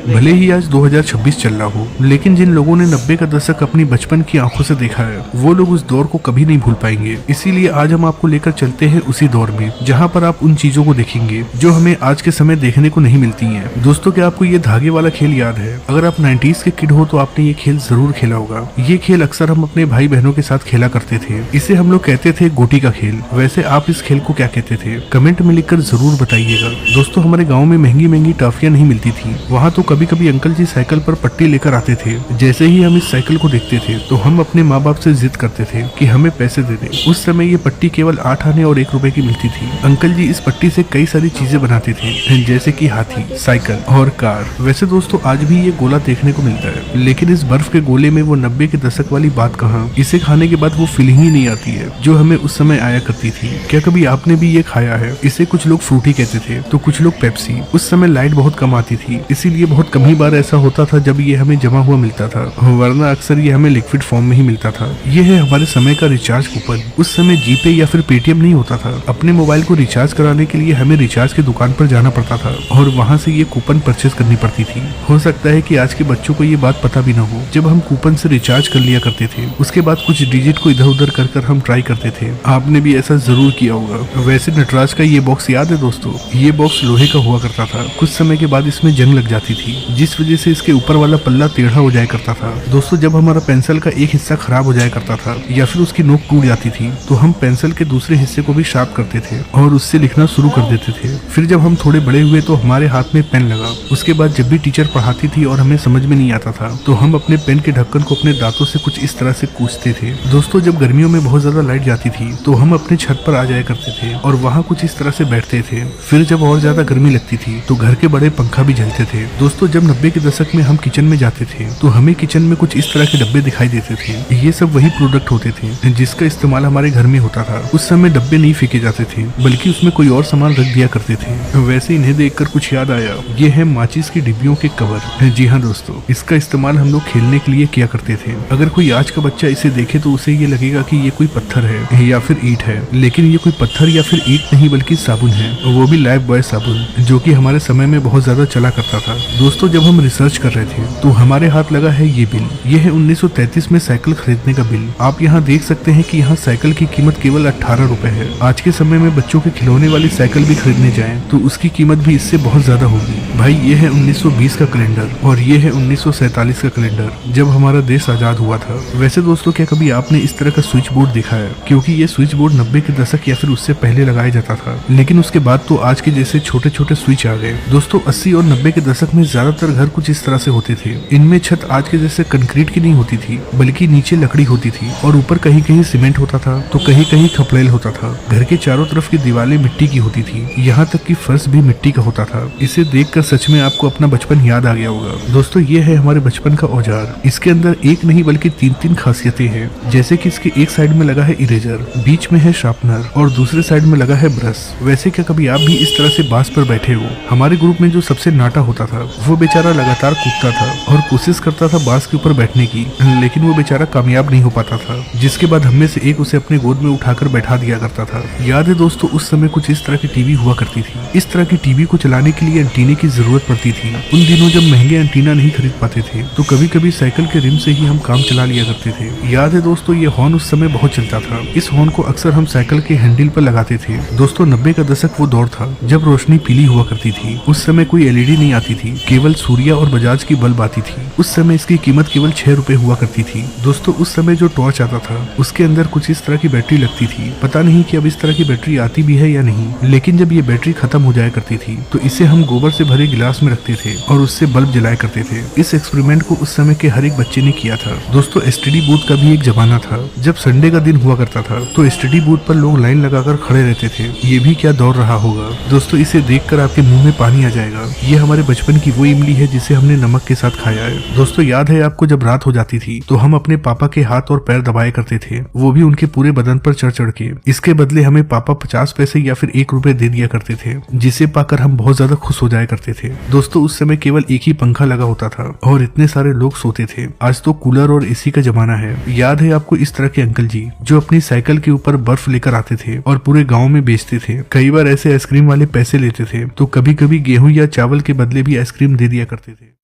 भले ही आज 2026 चल रहा हो, लेकिन जिन लोगों ने 90 का दशक अपनी बचपन की आंखों से देखा है वो लोग उस दौर को कभी नहीं भूल पाएंगे। इसीलिए आज हम आपको लेकर चलते हैं उसी दौर में जहाँ पर आप उन चीजों को देखेंगे जो हमें आज के समय देखने को नहीं मिलती हैं। दोस्तों, क्या आपको ये धागे वाला खेल याद है? अगर आप 90s के किड हो तो आपने ये खेल जरूर खेला होगा। ये खेल अक्सर हम अपने भाई बहनों के साथ खेला करते थे। इसे हम लोग कहते थे गोटी का खेल। वैसे आप इस खेल को क्या कहते थे? कमेंट में लिखकर जरूर बताइएगा। दोस्तों, हमारे गाँव में महंगी महंगी टॉफियां नहीं मिलती थी। वहाँ तो कभी कभी अंकल जी साइकिल पर पट्टी लेकर आते थे। जैसे ही हम इस साइकिल को देखते थे तो हम अपने माँ बाप से जिद करते थे कि हमें पैसे दे दें। उस समय ये पट्टी केवल 8 आने और 1 रुपए की मिलती थी। अंकल जी इस पट्टी से कई सारी चीजें बनाते थे, जैसे कि हाथी, साइकिल और कार। वैसे दोस्तों, आज भी ये गोला देखने को मिलता है, लेकिन इस बर्फ के गोले में वो 90 के दशक वाली बात कहाँ। इसे खाने के बाद वो फीलिंग ही नहीं आती है जो हमें उस समय आया करती थी। क्या कभी आपने भी ये खाया है? इसे कुछ लोग फ्रूटी कहते थे तो कुछ लोग पेप्सी। उस समय लाइट बहुत कम आती थी, इसीलिए बहुत कम ही बार ऐसा होता था जब ये हमें जमा हुआ मिलता था, वरना अक्सर ये हमें लिक्विड फॉर्म में ही मिलता था। ये है हमारे समय का रिचार्ज कूपन। उस समय जीपे या फिर पेटीएम नहीं होता था। अपने मोबाइल को रिचार्ज कराने के लिए हमें रिचार्ज की दुकान पर जाना पड़ता था और वहाँ से ये कूपन परचेज करनी पड़ती थी। हो सकता है कि आज के बच्चों को ये बात पता भी न हो। जब हम कूपन से रिचार्ज कर लिया करते थे, उसके बाद कुछ डिजिट को इधर उधर कर हम ट्राई करते थे। आपने भी ऐसा जरूर किया होगा। वैसे नटराज का ये बॉक्स याद है दोस्तों? ये बॉक्स लोहे का हुआ करता था। कुछ समय के बाद इसमें जंग लग जाती थी, जिस वजह से इसके ऊपर वाला पल्ला टेढ़ा हो जाया करता था। दोस्तों, जब हमारा पेंसिल का एक हिस्सा खराब हो जाया करता था या फिर उसकी नोक टूट जाती थी तो हम पेंसिल के दूसरे हिस्से को भी शार्प करते थे और उससे लिखना शुरू कर देते थे। फिर जब हम थोड़े बड़े हुए तो हमारे हाथ में पेन लगा। उसके बाद जब भी टीचर पढ़ाती थी और हमें समझ में नहीं आता था तो हम अपने पेन के ढक्कन को अपने दांतों से कुछ इस तरह से कूचते थे। दोस्तों, जब गर्मियों में बहुत ज्यादा लाइट जाती थी तो हम अपने छत पर आ जाया करते थे और वहाँ कुछ इस तरह से बैठते थे। फिर जब और ज्यादा गर्मी लगती थी तो घर के बड़े पंखा भी जलते थे। दोस्तों, जब 90 के दशक में हम किचन में जाते थे तो हमें किचन में कुछ इस तरह के डब्बे दिखाई देते थे। ये सब वही प्रोडक्ट होते थे जिसका इस्तेमाल हमारे घर में होता था। उस समय डब्बे नहीं फेंके जाते थे, बल्कि उसमें कोई और सामान रख दिया करते थे। वैसे इन्हें देखकर कुछ याद आया। ये है माचिस की डिब्बियों के कवर। जी हाँ दोस्तों, इसका इस्तेमाल हम लोग खेलने के लिए किया करते थे। अगर कोई आज का बच्चा इसे देखे तो उसे ये लगेगा कि ये कोई पत्थर है या फिर ईंट है, लेकिन ये कोई पत्थर या फिर ईंट नहीं बल्कि साबुन है, वो भी लाइफ बॉय साबुन, जो कि हमारे समय में बहुत ज्यादा चला करता था। दोस्तों, जब हम रिसर्च कर रहे थे तो हमारे हाथ लगा है ये बिल। ये है 1933 में साइकिल खरीदने का बिल। आप यहाँ देख सकते हैं कि यहाँ साइकिल की कीमत केवल 18 रुपए है। आज के समय में बच्चों के खिलौने वाली साइकिल भी खरीदने जाएं तो उसकी कीमत भी इससे बहुत ज्यादा होगी। भाई, ये है 1920 का कैलेंडर और ये है 1947 का कैलेंडर, जब हमारा देश आजाद हुआ था। वैसे दोस्तों, क्या कभी आपने इस तरह का स्विच बोर्ड देखा है? क्योंकि ये स्विच बोर्ड 90 के दशक या फिर उससे पहले लगाया जाता था, लेकिन उसके बाद तो आज के जैसे छोटे छोटे स्विच आ गए। दोस्तों, 80 और 90 के दशक में ज्यादातर घर कुछ इस तरह से होते थे। इनमें छत आज के जैसे कंक्रीट की नहीं होती थी, बल्कि नीचे लकड़ी होती थी और ऊपर कहीं कहीं सीमेंट होता था तो कहीं कहीं खपड़ेल होता था। घर के चारों तरफ की दीवारें मिट्टी की होती थी, यहाँ तक कि फर्श भी मिट्टी का होता था। इसे देखकर सच में आपको अपना बचपन याद आ गया होगा। दोस्तों, ये है हमारे बचपन का औजार। इसके अंदर एक नहीं बल्कि 3-3 खासियतें हैं, जैसे कि इसके एक साइड में लगा है इरेजर, बीच में है शार्पनर और दूसरे साइड में लगा है ब्रश। वैसे क्या कभी आप भी इस तरह से बांस पर बैठे हो? हमारे ग्रुप में जो सबसे नाटा होता था वो बेचारा लगातार कूदता था और कोशिश करता था बांस के ऊपर बैठने की, लेकिन वो बेचारा कामयाब नहीं हो पाता था, जिसके बाद हम में से एक उसे अपने गोद में उठाकर बैठा दिया करता था। याद है दोस्तों, उस समय कुछ इस तरह की टीवी हुआ करती थी। इस तरह की टीवी को चलाने के लिए एंटीने की जरूरत पड़ती थी। उन दिनों जब महंगे एंटीना नहीं खरीद पाते थे तो कभी कभी साइकिल के रिम से ही हम काम चला लिया करते थे। याद है दोस्तों, ये हॉर्न उस समय बहुत चलता था। इस हॉर्न को अक्सर हम साइकिल के हैंडल पर लगाते थे। दोस्तों, 90 का दशक वो दौर था जब रोशनी पीली हुआ करती थी। उस समय कोई एलईडी नहीं आती थी, केवल सूर्या और बजाज की बल्ब आती थी। उस समय इसकी कीमत केवल 6 रुपए हुआ करती थी। दोस्तों, उस समय जो टॉर्च आता था उसके अंदर कुछ इस तरह की बैटरी लगती थी। पता नहीं कि अब इस तरह की बैटरी आती भी है या नहीं, लेकिन जब ये बैटरी खत्म हो जाया करती थी तो इसे हम गोबर से भरे गिलास में रखते थे और उससे बल्ब जलाया करते थे। इस एक्सपेरिमेंट को उस समय के हर एक बच्चे ने किया था। दोस्तों, एसटीडी बूथ का भी एक जमाना था। जब संडे का दिन हुआ करता था तो एसटीडी बूथ पर लोग लाइन लगाकर खड़े रहते थे। ये भी क्या दौर रहा होगा। दोस्तों, इसे देखकर आपके मुंह में पानी आ जाएगा। ये हमारे बचपन की वो इमली है जिसे हमने नमक के साथ खाया है। दोस्तों, याद है आपको जब रात हो जाती थी तो हम अपने पापा के हाथ और पैर दबाया करते थे, वो भी उनके पूरे बदन पर चढ़ चढ़ के। इसके बदले हमें पापा 50 पैसे या फिर 1 रुपए दे दिया करते थे, जिसे पाकर हम बहुत ज्यादा खुश हो जाया करते थे। दोस्तों, उस समय केवल एक ही पंखा लगा होता था और इतने सारे लोग सोते थे। आज तो कूलर और एसी का जमाना है। याद है आपको इस तरह के अंकल जी जो अपनी साइकिल के ऊपर बर्फ लेकर आते थे और पूरे गाँव में बेचते थे? कई बार ऐसे आइसक्रीम वाले पैसे लेते थे तो कभी कभी गेहूं या चावल के बदले भी आइसक्रीम दे दिया करते थे।